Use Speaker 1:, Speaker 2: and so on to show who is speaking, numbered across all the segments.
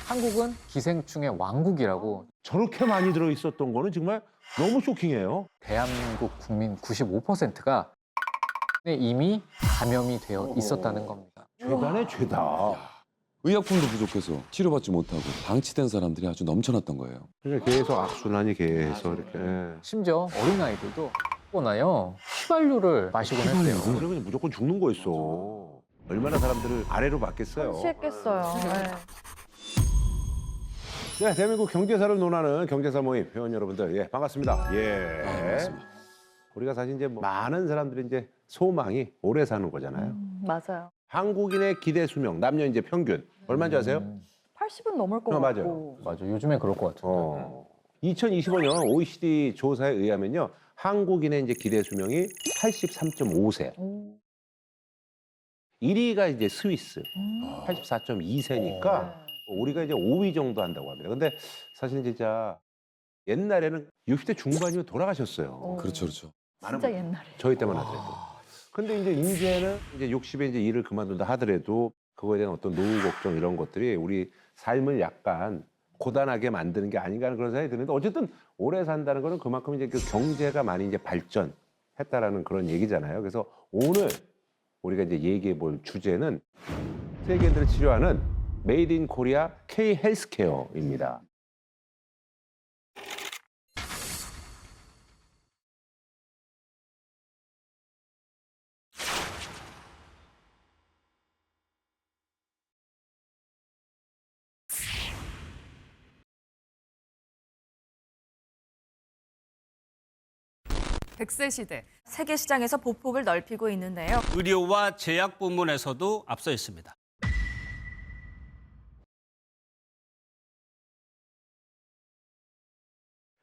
Speaker 1: 한국은 기생충의 왕국이라고.
Speaker 2: 저렇게 많이 들어있었던 거는 정말 너무 쇼킹해요.
Speaker 1: 대한민국 국민 95%가 이미 감염이 되어 있었다는 겁니다.
Speaker 2: 죄다네 죄다.
Speaker 3: 의약품도 부족해서 치료받지 못하고 방치된 사람들이 아주 넘쳐났던 거예요.
Speaker 2: 그러니까 계속 악순환이 계속 이렇게. 예.
Speaker 1: 심지어 어린아이들도 나요 휘발유를 마시곤 했대요.
Speaker 2: 그러면 무조건 죽는 거였어. 얼마나 사람들을 아래로 봤겠어요.
Speaker 4: 취했겠어요. 네.
Speaker 2: 네, 대한민국 경제사를 논하는 경제사 모임 회원 여러분들, 예, 반갑습니다. 예.
Speaker 3: 반갑습니다.
Speaker 2: 우리가 사실 이제 많은 사람들이 이제 소망이 오래 사는 거잖아요.
Speaker 4: 맞아요.
Speaker 2: 한국인의 기대 수명, 남녀 이제 평균 얼마인지 아세요?
Speaker 4: 80은 넘을 것
Speaker 2: 맞아요.
Speaker 4: 같고.
Speaker 1: 맞아, 요즘에 그럴 것 같은데.
Speaker 2: 2025년 OECD 조사에 의하면요, 한국인의 이제 기대 수명이 83.5세. 1위가 이제 스위스, 84.2세니까 우리가 이제 5위 정도 한다고 합니다. 근데 사실 진짜 옛날에는 60대 중반이면 돌아가셨어요.
Speaker 3: 그렇죠, 그렇죠.
Speaker 4: 진짜 옛날에.
Speaker 2: 저희 때만 하더라도. 근데 이제 이제는 이제 60에 이제 일을 그만둔다 하더라도 그거에 대한 어떤 노후 걱정 이런 것들이 우리 삶을 약간 고단하게 만드는 게 아닌가 하는 그런 생각이 드는데, 어쨌든 오래 산다는 거는 그만큼 이제 그 경제가 많이 이제 발전했다라는 그런 얘기잖아요. 그래서 오늘 우리가 이제 얘기해 볼 주제는 세계인들을 치료하는 메이드 인 코리아 K 헬스케어입니다.
Speaker 5: 백세 시대.
Speaker 6: 세계 시장에서 보폭을 넓히고 있는데요.
Speaker 7: 의료와 제약 부문에서도 앞서 있습니다.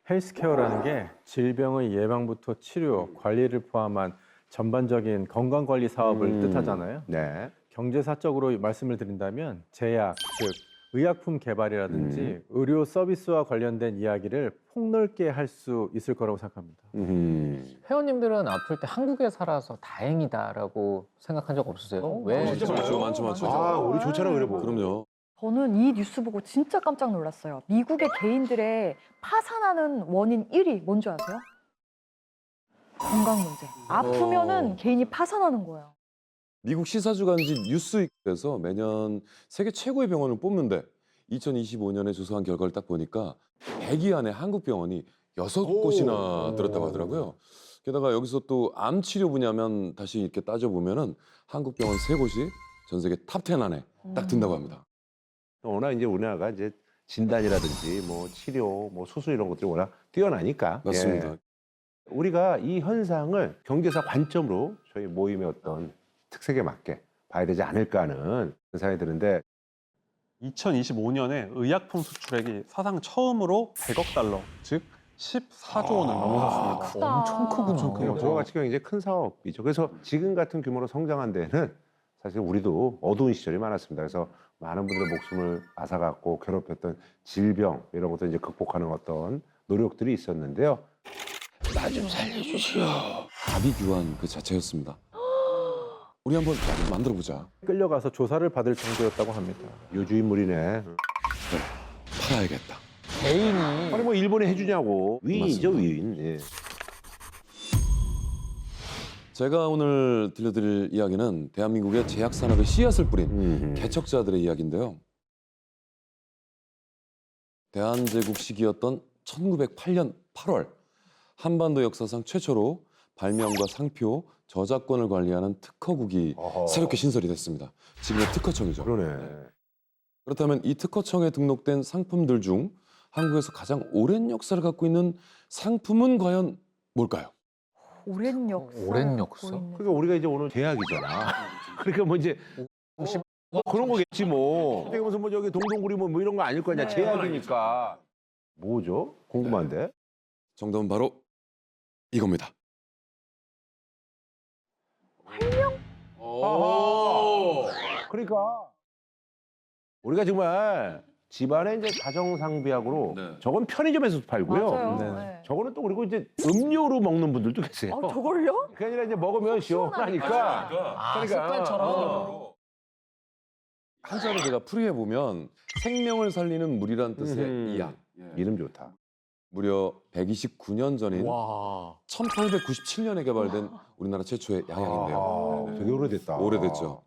Speaker 8: 헬스케어라는 게 질병의 예방부터 치료, 관리를 포함한 전반적인 건강관리 사업을 뜻하잖아요.
Speaker 2: 네.
Speaker 8: 경제사적으로 말씀을 드린다면 제약, 즉 의약품 개발이라든지 의료 서비스와 관련된 이야기를 폭넓게 할 수 있을 거라고 생각합니다.
Speaker 1: 회원님들은 아플 때 한국에 살아서 다행이다라고 생각한 적 없으세요? 왜?
Speaker 3: 진짜 많죠, 많죠.
Speaker 2: 아, 우리 좋잖아, 그래 뭐.
Speaker 3: 그럼요.
Speaker 4: 저는 이 뉴스 보고 진짜 깜짝 놀랐어요. 미국의 개인들의 파산하는 원인 1위 뭔지 아세요? 건강 문제. 아프면은 개인이 파산하는 거예요.
Speaker 3: 미국 시사주간지 뉴스위크에서 매년 세계 최고의 병원을 뽑는데 2025년에 조사한 결과를 딱 보니까 100위 안에 한국 병원이 6곳이나 들었다고 하더라고요. 게다가 여기서 또 암 치료 분야면 다시 이렇게 따져보면은 한국 병원 3곳이 전 세계 탑10 안에 딱 든다고 합니다.
Speaker 2: 워낙 이제 우리나라가 이제 진단이라든지 뭐 치료, 뭐 수술 이런 것들이 워낙 뛰어나니까.
Speaker 3: 맞습니다.
Speaker 2: 예. 우리가 이 현상을 경제사 관점으로 저희 모임의 어떤 특색에 맞게 봐야 되지 않을까 하는 생각이 드는데,
Speaker 9: 2025년에 의약품 수출액이 사상 처음으로 100억 달러, 즉 14조 원을 넘어섰습니다.
Speaker 4: 크다.
Speaker 1: 엄청 크구나.
Speaker 2: 그러니까 저와 같이 경우 이제 큰 사업이죠. 그래서 지금 같은 규모로 성장한 데는 사실 우리도 어두운 시절이 많았습니다. 그래서 많은 분들의 목숨을 앗아갔고 괴롭혔던 질병 이런 것도 이제 극복하는 어떤 노력들이 있었는데요.
Speaker 3: 나 좀 살려주시오. 아비규환 그 자체였습니다. 우리 한번 만들어보자.
Speaker 8: 끌려가서 조사를 받을 정도였다고 합니다.
Speaker 2: 요주인물이네.
Speaker 3: 팔아야겠다.
Speaker 1: 개인이
Speaker 2: 아니 뭐 일본에 해주냐고. 위인이죠,
Speaker 3: 맞습니다.
Speaker 2: 위인. 예.
Speaker 3: 제가 오늘 들려드릴 이야기는 대한민국의 제약 산업의 씨앗을 뿌린 개척자들의 이야기인데요. 대한제국 시기였던 1908년 8월 한반도 역사상 최초로 발명과 상표, 저작권을 관리하는 특허국이
Speaker 2: 어허.
Speaker 3: 새롭게 신설이 됐습니다. 지금의 특허청이죠.
Speaker 2: 그러네.
Speaker 3: 그렇다면 이 특허청에 등록된 상품들 중 한국에서 가장 오랜 역사를 갖고 있는 상품은 과연 뭘까요?
Speaker 4: 오랜 역사.
Speaker 1: 오랜 역사?
Speaker 2: 그러니까 우리가 이제 오늘 제약이잖아. 그러니까 뭐 이제 뭐 그런 거겠지 뭐. 어떻게 무슨 뭐 저기 동동구리 뭐 이런 거 아닐 거 아니야.
Speaker 4: 네.
Speaker 2: 제약이니까. 뭐죠? 궁금한데.
Speaker 3: 정답은 바로 이겁니다.
Speaker 2: 아하. 그러니까 우리가 정말 집안에 이제 가정상비약으로
Speaker 3: 네.
Speaker 2: 저건 편의점에서도 팔고요.
Speaker 4: 맞아요.
Speaker 8: 네.
Speaker 4: 네.
Speaker 2: 저거는 또 그리고 이제 음료로 먹는 분들도 계세요.
Speaker 4: 아, 저걸요?
Speaker 2: 그게 아니라 이제 먹으면 시원하니까.
Speaker 1: 습관처럼.
Speaker 3: 한자로 제가 풀이해 보면 생명을 살리는 물이란 뜻의 이 약.
Speaker 2: 이름 좋다.
Speaker 3: 무려 129년 전인
Speaker 1: 와.
Speaker 3: 1897년에 개발된 우리나라 최초의 양약인데요.
Speaker 2: 되게 오래됐다.
Speaker 3: 오래됐죠.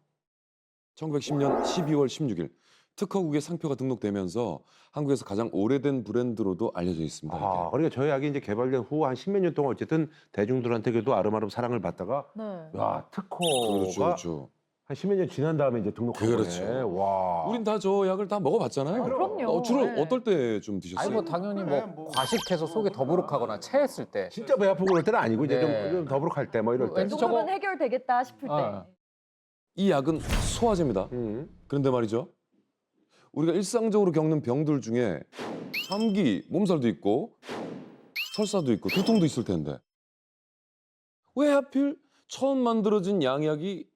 Speaker 3: 1910년 12월 16일 특허국에 상표가 등록되면서 한국에서 가장 오래된 브랜드로도 알려져 있습니다. 이게.
Speaker 2: 그러니까 저희 약이 이제 개발된 후 한 10몇 년 동안 어쨌든 대중들한테 그래도 아름아름 사랑을 받다가
Speaker 4: 네.
Speaker 2: 야, 특허가
Speaker 3: 그렇죠, 그렇죠.
Speaker 2: 한 10몇 년 지난 다음에 이제 등록한
Speaker 3: 그렇죠.
Speaker 2: 거네. 와.
Speaker 3: 우린 다 저 약을 다 먹어봤잖아요.
Speaker 4: 그럼요.
Speaker 3: 주로
Speaker 4: 네.
Speaker 3: 어떨 때 좀 드셨어요?
Speaker 1: 아니 뭐 당연히 뭐 과식해서 속이 더부룩하거나 체했을 때.
Speaker 2: 진짜 배 아프고 그럴 때는 아니고 이제
Speaker 1: 네.
Speaker 2: 좀 더부룩할 때 뭐 이럴 때.
Speaker 1: 왠지
Speaker 4: 이 정도면 해결되겠다 싶을 때.
Speaker 1: 아.
Speaker 3: 이 약은 소화제입니다. 그런데 말이죠. 우리가 일상적으로 겪는 병들 중에 감기, 몸살도 있고 설사도 있고 두통도 있을 텐데 왜 하필 처음 만들어진 양약이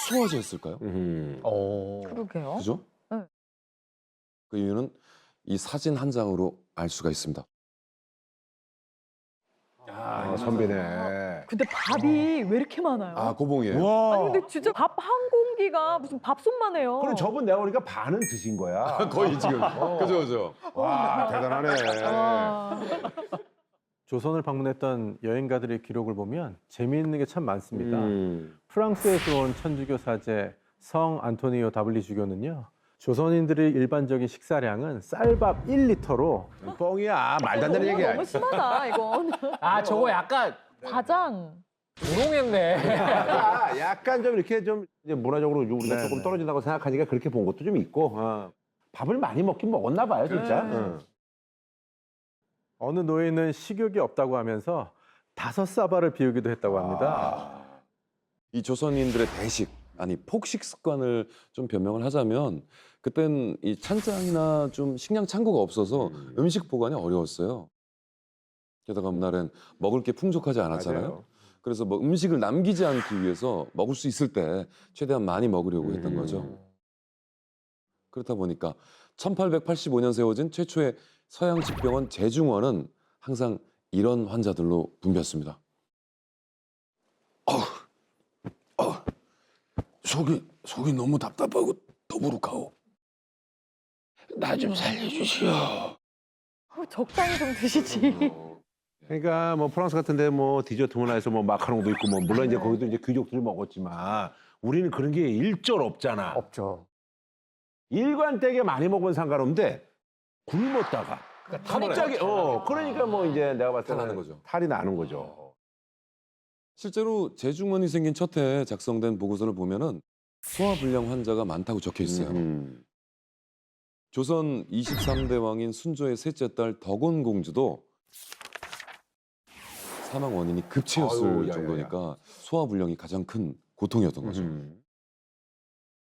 Speaker 3: 소화제였을까요?
Speaker 4: 그러게요.
Speaker 3: 그죠?
Speaker 4: 네.
Speaker 3: 그 이유는 이 사진 한 장으로 알 수가 있습니다.
Speaker 2: 선비네.
Speaker 4: 근데 밥이 왜 이렇게 많아요?
Speaker 3: 아, 고봉이에요.
Speaker 2: 와.
Speaker 4: 아니 근데 진짜 밥 한 공기가 무슨 밥솥만 해요.
Speaker 2: 그럼 저분 내가 보니까 반은 드신 거야.
Speaker 3: 거의 지금. 그죠, 그죠.
Speaker 2: 와, 대단하네.
Speaker 4: 와.
Speaker 8: 조선을 방문했던 여행가들의 기록을 보면 재미있는 게 참 많습니다.
Speaker 2: 음.
Speaker 8: 프랑스에서 온 천주교 사제 성 안토니오 다블리 주교는요. 조선인들의 일반적인 식사량은 쌀밥 1리터로
Speaker 2: 뻥이야. 말도 안 되는 얘기야.
Speaker 4: 너무 심하다 이건.
Speaker 1: 아 저거 약간
Speaker 4: 과장.
Speaker 1: 우롱했네.
Speaker 2: 약간 좀 이렇게 좀 이제 문화적으로 우리가
Speaker 8: 네,
Speaker 2: 조금
Speaker 8: 네.
Speaker 2: 떨어진다고 생각하니까 그렇게 본 것도 좀 있고. 밥을 많이 먹긴 먹었나 봐요, 진짜. 응.
Speaker 8: 어느 노예는 식욕이 없다고 하면서 5사발을 비우기도 했다고 합니다.
Speaker 3: 이 조선인들의 대식, 아니 폭식 습관을 좀 변명을 하자면 그땐 이 찬장이나 좀 식량 창고가 없어서 음식 보관이 어려웠어요. 게다가 그날엔 먹을 게 풍족하지 않았잖아요.
Speaker 2: 맞아요.
Speaker 3: 그래서 뭐 음식을 남기지 않기 위해서 먹을 수 있을 때 최대한 많이 먹으려고 했던 거죠. 그렇다 보니까 1885년 세워진 최초의 서양 집병원 제중원은 항상 이런 환자들로 붐볐습니다. 속이 너무 답답하고 더부룩하오. 나 좀 살려주시오.
Speaker 4: 적당히 좀 드시지.
Speaker 2: 그러니까 뭐 프랑스 같은데 뭐 디저트 문화에서 뭐 마카롱도 있고 뭐 물론 이제 거기도 이제 귀족들이 먹었지만 우리는 그런 게 일절 없잖아.
Speaker 1: 없죠.
Speaker 2: 일관되게 많이 먹으면 상관없는데 굶었다가 갑자기 그러니까 뭐 이제 내가 봤을 때는
Speaker 3: 탈나는 거죠.
Speaker 2: 탈이 나는 거죠.
Speaker 3: 실제로 재중원이 생긴 첫 해에 작성된 보고서를 보면은 소화불량 환자가 많다고 적혀 있어요. 조선 23대 왕인 순조의 셋째 딸 덕원공주도 사망 원인이 급체였을
Speaker 2: 아유, 야야야.
Speaker 3: 정도니까 소화불량이 가장 큰 고통이었던 거죠.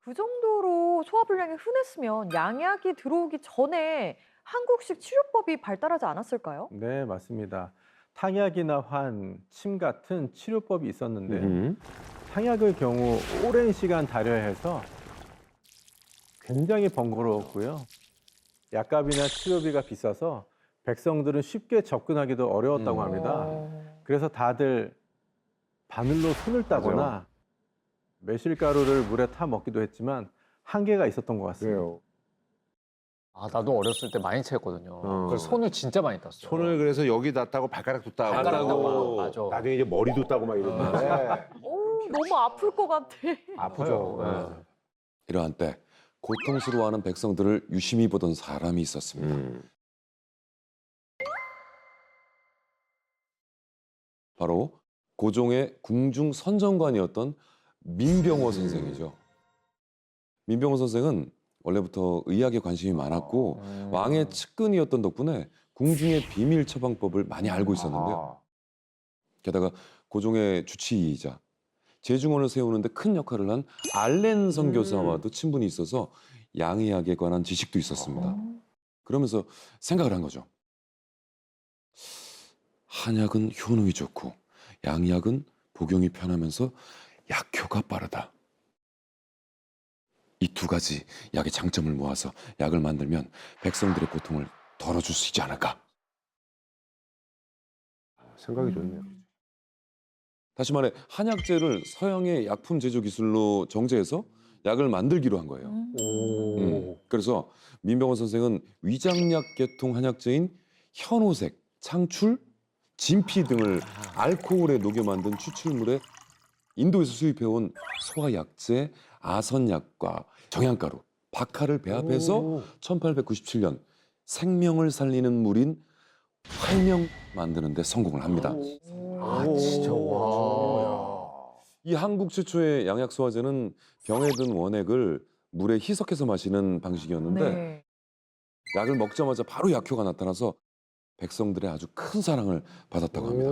Speaker 4: 그 정도로 소화불량이 흔했으면 양약이 들어오기 전에 한국식 치료법이 발달하지 않았을까요?
Speaker 8: 네, 맞습니다. 탕약이나 환, 침 같은 치료법이 있었는데 탕약의 경우 오랜 시간 달여야 해서 굉장히 번거로웠고요. 약값이나 치료비가 비싸서 백성들은 쉽게 접근하기도 어려웠다고 합니다. 그래서 다들 바늘로 손을 따거나 매실가루를 물에 타 먹기도 했지만 한계가 있었던 것 같습니다.
Speaker 2: 그래요.
Speaker 1: 아 나도 어렸을 때 많이 체했거든요.
Speaker 2: 어.
Speaker 1: 그래서 손을 진짜 많이 땄어요.
Speaker 2: 손을 그래서 여기다 따고 발가락도 따고
Speaker 1: 발가락도 맞아.
Speaker 2: 나중에 이제 머리도 따고 막 이러는데
Speaker 4: 너무 아플 것 같아.
Speaker 2: 아프죠.
Speaker 1: 네.
Speaker 3: 이러한 때 고통스러워하는 백성들을 유심히 보던 사람이 있었습니다. 바로 고종의 궁중 선정관이었던 민병호 선생이죠. 민병호 선생은 원래부터 의학에 관심이 많았고 왕의 측근이었던 덕분에 궁중의 비밀 처방법을 많이 알고 있었는데요. 게다가 고종의 주치의이자 제중원을 세우는데 큰 역할을 한 알렌 선교사와도 친분이 있어서 양의학에 관한 지식도 있었습니다. 그러면서 생각을 한 거죠. 한약은 효능이 좋고 양약은 복용이 편하면서 약효가 빠르다. 이 두 가지 약의 장점을 모아서 약을 만들면 백성들의 고통을 덜어줄 수 있지 않을까.
Speaker 2: 생각이 좋네요.
Speaker 3: 다시 말해 한약재를 서양의 약품 제조 기술로 정제해서 약을 만들기로 한 거예요. 그래서 민병헌 선생은 위장약 계통 한약재인 현오색, 창출, 진피 등을 알코올에 녹여 만든 추출물에 인도에서 수입해온 소화약재, 아선약과 정향가루, 박하를 배합해서 1897년 생명을 살리는 물인 활명 만드는 데 성공을 합니다.
Speaker 1: 아, 진짜 와.
Speaker 3: 이 한국 최초의 양약 소화제는 병에 든 원액을 물에 희석해서 마시는 방식이었는데
Speaker 4: 네.
Speaker 3: 약을 먹자마자 바로 약효가 나타나서 백성들의 아주 큰 사랑을 받았다고 합니다.